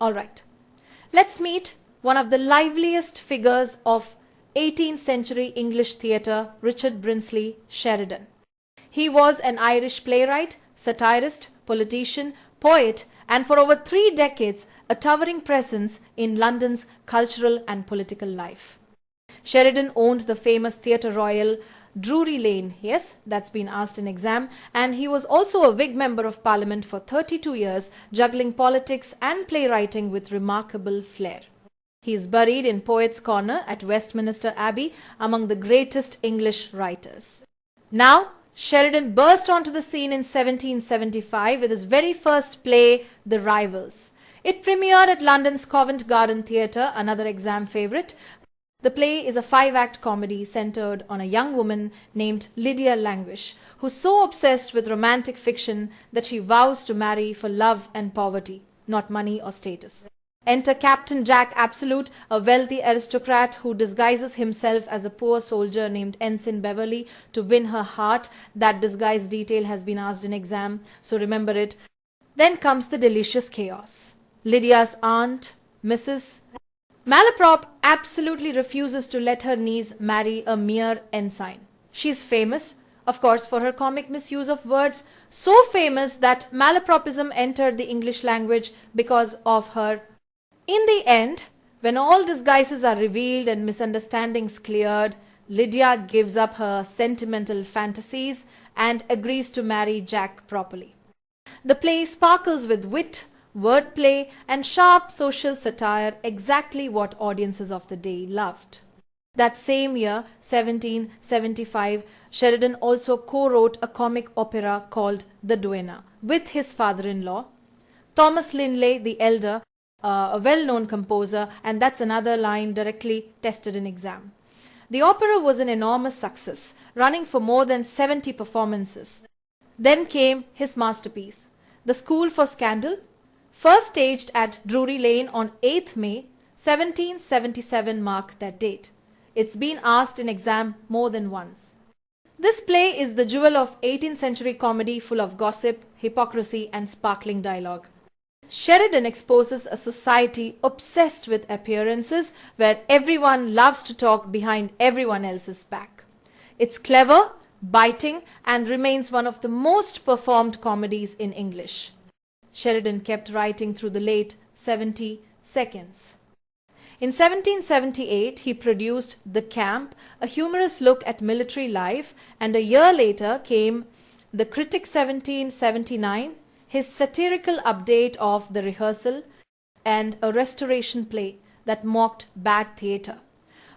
Alright, let's meet one of the liveliest figures of 18th century English theatre, Richard Brinsley Sheridan. He was an Irish playwright, satirist, politician, poet, and for over 3 decades a towering presence in London's cultural and political life. Sheridan owned the famous Theatre Royal, Drury Lane, yes, that's been asked in exam, and he was also a Whig Member of Parliament for 32 years, juggling politics and playwriting with remarkable flair. He is buried in Poets' Corner at Westminster Abbey among the greatest English writers. Now, Sheridan burst onto the scene in 1775 with his very first play, The Rivals. It premiered at London's Covent Garden Theatre, another exam favourite. The play is a 5-act comedy centred on a young woman named Lydia Languish, who's so obsessed with romantic fiction that she vows to marry for love and poverty, not money or status. Enter Captain Jack Absolute, a wealthy aristocrat who disguises himself as a poor soldier named Ensign Beverley to win her heart. That disguise detail has been asked in exam, so remember it. Then comes the delicious chaos. Lydia's aunt, Mrs. Malaprop, absolutely refuses to let her niece marry a mere ensign. She is famous, of course, for her comic misuse of words, so famous that malapropism entered the English language because of her. In the end, when all disguises are revealed and misunderstandings cleared, Lydia gives up her sentimental fantasies and agrees to marry Jack properly. The play sparkles with wit, wordplay, and sharp social satire, exactly what audiences of the day loved. That same year, 1775, Sheridan also co-wrote a comic opera called The Duenna with his father-in-law, Thomas Linley the Elder, a well-known composer, and that's another line directly tested in exam. The opera was an enormous success, running for more than 70 performances. Then came his masterpiece, The School for Scandal, first staged at Drury Lane on 8th May 1777 mark that date. It's been asked in exam more than once. This play is the jewel of 18th century comedy full of gossip, hypocrisy and sparkling dialogue. Sheridan exposes a society obsessed with appearances where everyone loves to talk behind everyone else's back. It's clever, biting and remains one of the most performed comedies in English. Sheridan kept writing through the late 72nds. In 1778, he produced The Camp, a humorous look at military life, and a year later came The Critic 1779, his satirical update of The Rehearsal, and a restoration play that mocked bad theatre.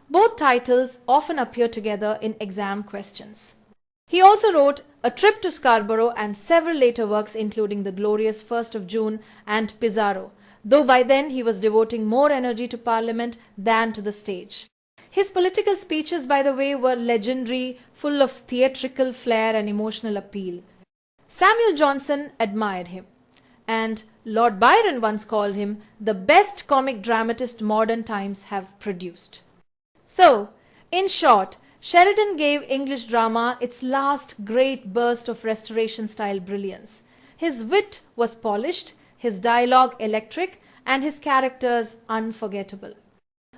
Both titles often appear together in exam questions. He also wrote A Trip to Scarborough and several later works including The Glorious 1st of June and Pizarro, though by then he was devoting more energy to Parliament than to the stage. His political speeches, by the way, were legendary, full of theatrical flair and emotional appeal. Samuel Johnson admired him, and Lord Byron once called him the best comic dramatist modern times have produced. So, in short, Sheridan gave English drama its last great burst of Restoration-style brilliance. His wit was polished, his dialogue electric, and his characters unforgettable.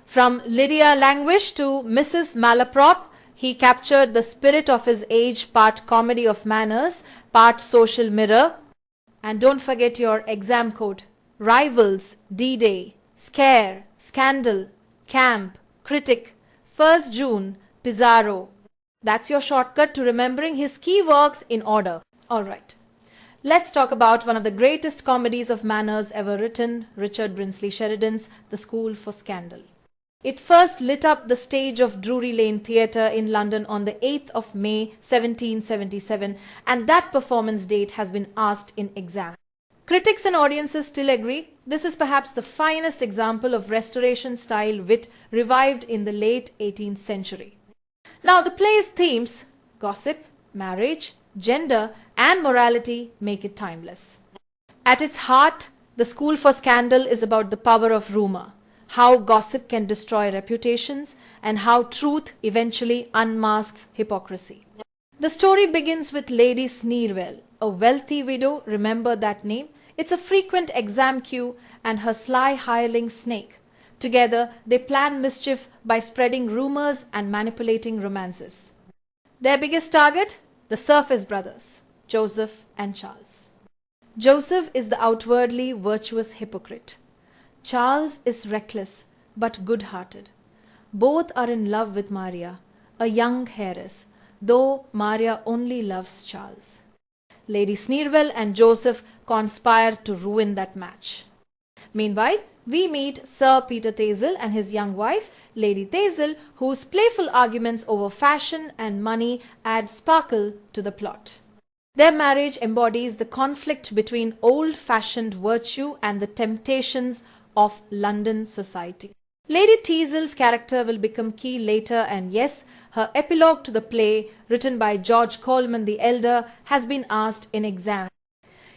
From Lydia Languish to Mrs. Malaprop, he captured the spirit of his age, part comedy of manners, part social mirror. And don't forget your exam code: Rivals, D-Day, Scare, Scandal, Camp, Critic, 1st June, Pizarro. That's your shortcut to remembering his key works in order. Alright, let's talk about one of the greatest comedies of manners ever written, Richard Brinsley Sheridan's The School for Scandal. It first lit up the stage of Drury Lane Theatre in London on the 8th of May 1777, and that performance date has been asked in exam. Critics and audiences still agree this is perhaps the finest example of Restoration-style wit revived in the late 18th century. Now the play's themes, gossip, marriage, gender and morality, make it timeless. At its heart, The School for Scandal is about the power of rumour, how gossip can destroy reputations, and how truth eventually unmasks hypocrisy. The story begins with Lady Sneerwell, a wealthy widow. Remember that name? It's a frequent exam cue, and her sly hireling Snake. Together, they plan mischief by spreading rumors and manipulating romances. Their biggest target? The Surface brothers, Joseph and Charles. Joseph is the outwardly virtuous hypocrite. Charles is reckless but good-hearted. Both are in love with Maria, a young heiress, though Maria only loves Charles. Lady Sneerwell and Joseph conspire to ruin that match. Meanwhile, we meet Sir Peter Thesill and his young wife, Lady Thesill, whose playful arguments over fashion and money add sparkle to the plot. Their marriage embodies the conflict between old-fashioned virtue and the temptations of London society. Lady Thesill's character will become key later, and yes, her epilogue to the play, written by George Coleman the Elder, has been asked in exam.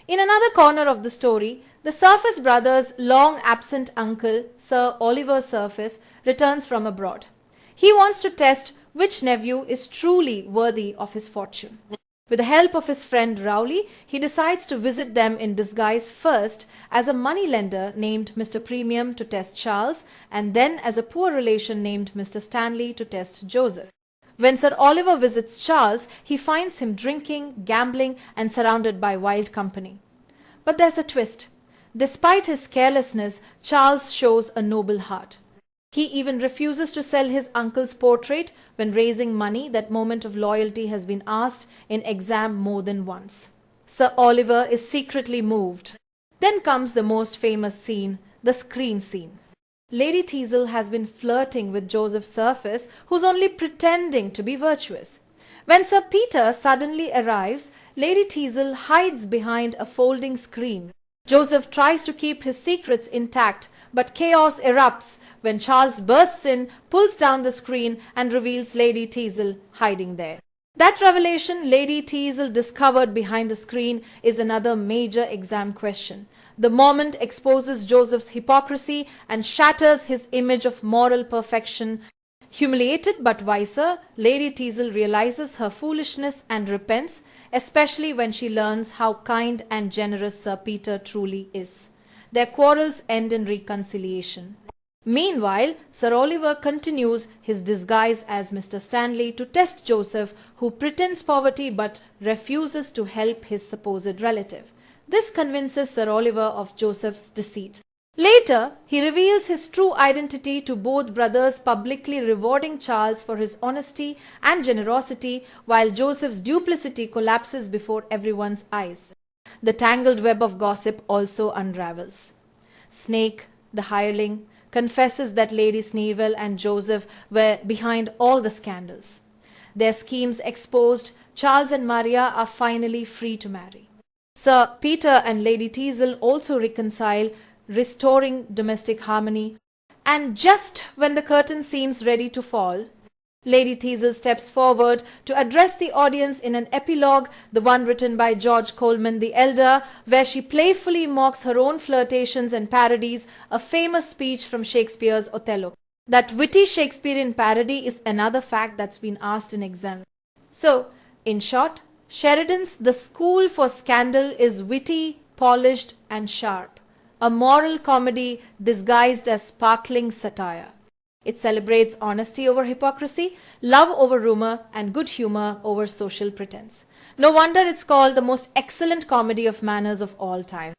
In another corner of the story, the Surface brothers' long-absent uncle, Sir Oliver Surface, returns from abroad. He wants to test which nephew is truly worthy of his fortune. With the help of his friend Rowley, he decides to visit them in disguise, first as a moneylender named Mr. Premium to test Charles, and then as a poor relation named Mr. Stanley to test Joseph. When Sir Oliver visits Charles, he finds him drinking, gambling, and surrounded by wild company. But there's a twist. Despite his carelessness, Charles shows a noble heart. He even refuses to sell his uncle's portrait when raising money. That moment of loyalty has been asked in exam more than once. Sir Oliver is secretly moved. Then comes the most famous scene, the screen scene. Lady Thesill has been flirting with Joseph Surface, who's only pretending to be virtuous. When Sir Peter suddenly arrives, Lady Thesill hides behind a folding screen. Joseph tries to keep his secrets intact, but chaos erupts when Charles bursts in, pulls down the screen, and reveals Lady Thesill hiding there. That revelation, Lady Thesill discovered behind the screen, is another major exam question. The moment exposes Joseph's hypocrisy and shatters his image of moral perfection. Humiliated but wiser, Lady Thesill realizes her foolishness and repents, especially when she learns how kind and generous Sir Peter truly is. Their quarrels end in reconciliation. Meanwhile, Sir Oliver continues his disguise as Mr. Stanley to test Joseph, who pretends poverty but refuses to help his supposed relative. This convinces Sir Oliver of Joseph's deceit. Later, he reveals his true identity to both brothers, publicly rewarding Charles for his honesty and generosity, while Joseph's duplicity collapses before everyone's eyes. The tangled web of gossip also unravels. Snake, the hireling, confesses that Lady Sneerwell and Joseph were behind all the scandals. Their schemes exposed, Charles and Maria are finally free to marry. Sir Peter and Lady Thesill also reconcile, restoring domestic harmony. And just when the curtain seems ready to fall, Lady Thesill steps forward to address the audience in an epilogue, the one written by George Coleman the Elder, where she playfully mocks her own flirtations and parodies a famous speech from Shakespeare's Othello. That witty Shakespearean parody is another fact that's been asked in exam. So, in short, Sheridan's The School for Scandal is witty, polished, and sharp. A moral comedy disguised as sparkling satire. It celebrates honesty over hypocrisy, love over rumor, and good humor over social pretense. No wonder it's called the most excellent comedy of manners of all time.